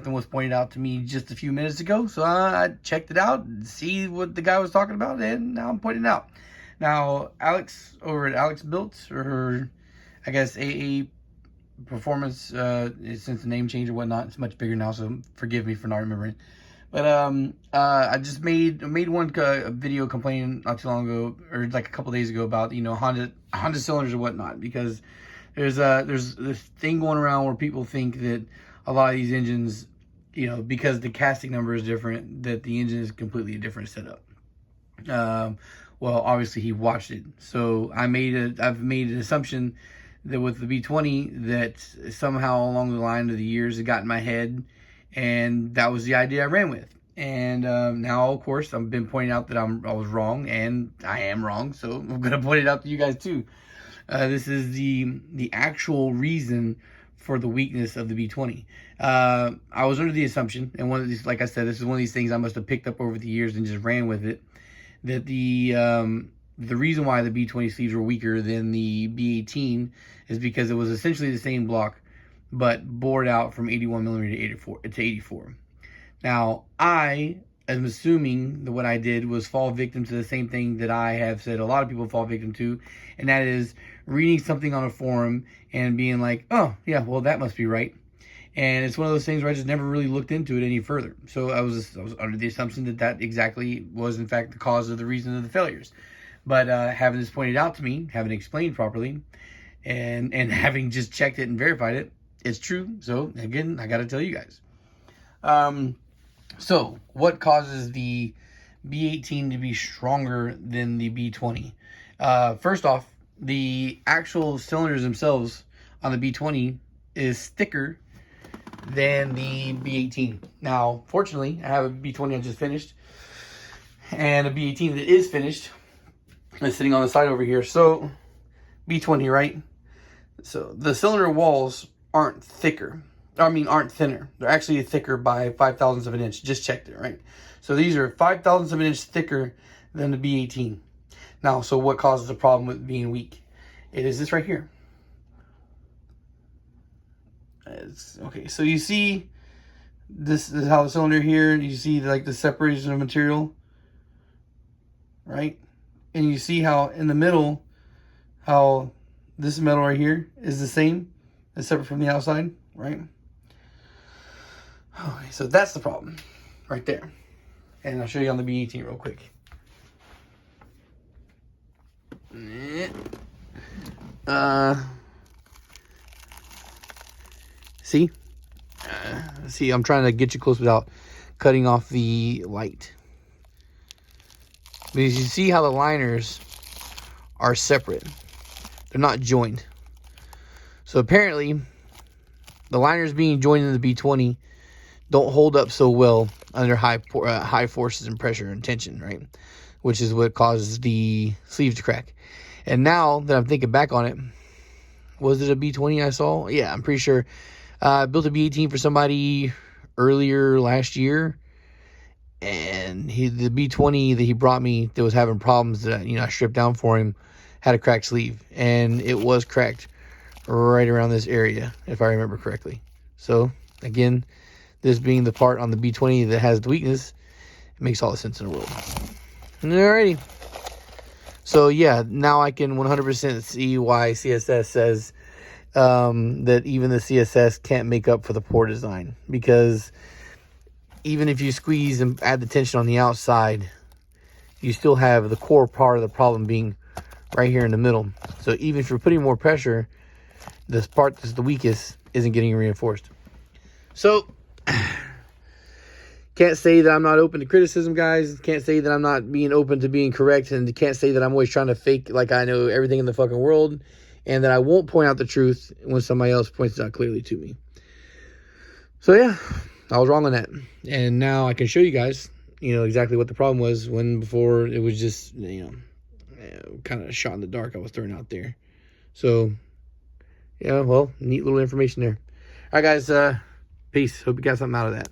Something was pointed out to me just a few minutes ago, so I checked it out, see what the guy was talking about, and now I'm pointing it out. Now, Alex over at Alex Built, or I guess AA Performance, since the name change or whatnot, it's much bigger now, so forgive me for not remembering. But I just made one video complaining not too long ago, or like a couple days ago, about Honda cylinders or whatnot, because there's this thing going around where people think that a lot of these engines, because the casting number is different, that the engine is completely a different setup. Well, obviously he watched it, so I've made an assumption that with the B20 that somehow along the line of the years it got in my head, and that was the idea I ran with. And now, of course, I've been pointing out that I was wrong, and I am wrong, so I'm gonna point it out to you guys too. This is the actual reason for the weakness of the B20. I was under the assumption, and one of these, like I said, this is one of these things I must have picked up over the years and just ran with it, that the reason why the B20 sleeves were weaker than the B18 is because it was essentially the same block, but bored out from 81 millimeter to 84. Now, I am assuming that what I did was fall victim to the same thing that I have said a lot of people fall victim to, and that is reading something on a forum and being like, oh, yeah, well, that must be right. And it's one of those things where I just never really looked into it any further. So I was under the assumption that exactly was, in fact, the cause of the reason of the failures. But having this pointed out to me, having explained properly, and having just checked it and verified it, it's true. So, again, I got to tell you guys. So, what causes the B18 to be stronger than the B20? First off, the actual cylinders themselves on the B20 is thicker than the B18. Now, fortunately, I have a B20 I just finished, and a B18 that is finished. It's sitting on the side over here. So, B20, right? So, the cylinder walls aren't thinner. They're actually thicker by 5/1000ths of an inch. Just checked it, right? So, these are 5/1000ths of an inch thicker than the B18. Now, so what causes the problem with being weak? It is this right here. Okay, so you see, this is how the cylinder here, you see like the separation of material, right? And you see how in the middle, how this metal right here is the same, it's separate from the outside, right? Okay, so that's the problem right there. And I'll show you on the B18 real quick. See? See, I'm trying to get you close without cutting off the light. Because you see how the liners are separate. They're not joined. So apparently, the liners being joined in the B20 don't hold up so well under high forces and pressure and tension, right? Which is what causes the sleeves to crack. And now that I'm thinking back on it, was it a B20 I saw? Yeah, I'm pretty sure. I built a B18 for somebody earlier last year, and the B20 that he brought me that was having problems that I stripped down for him had a cracked sleeve, and it was cracked right around this area, if I remember correctly. So again, this being the part on the B20 that has the weakness, it makes all the sense in the world. Alrighty. So yeah, now I can 100% see why CSS says that even the CSS can't make up for the poor design, because even if you squeeze and add the tension on the outside, you still have the core part of the problem being right here in the middle. So even if you're putting more pressure, this part that's the weakest isn't getting reinforced. So can't say that I'm not open to criticism, guys. Can't say that I'm not being open to being correct, and can't say that I'm always trying to fake like I know everything in the fucking world, and that I won't point out the truth when somebody else points it out clearly to me. So yeah, I was wrong on that. And now I can show you guys, exactly what the problem was, when before it was just, kind of a shot in the dark I was throwing out there. So, yeah, well, neat little information there. All right, guys, peace. Hope you got something out of that.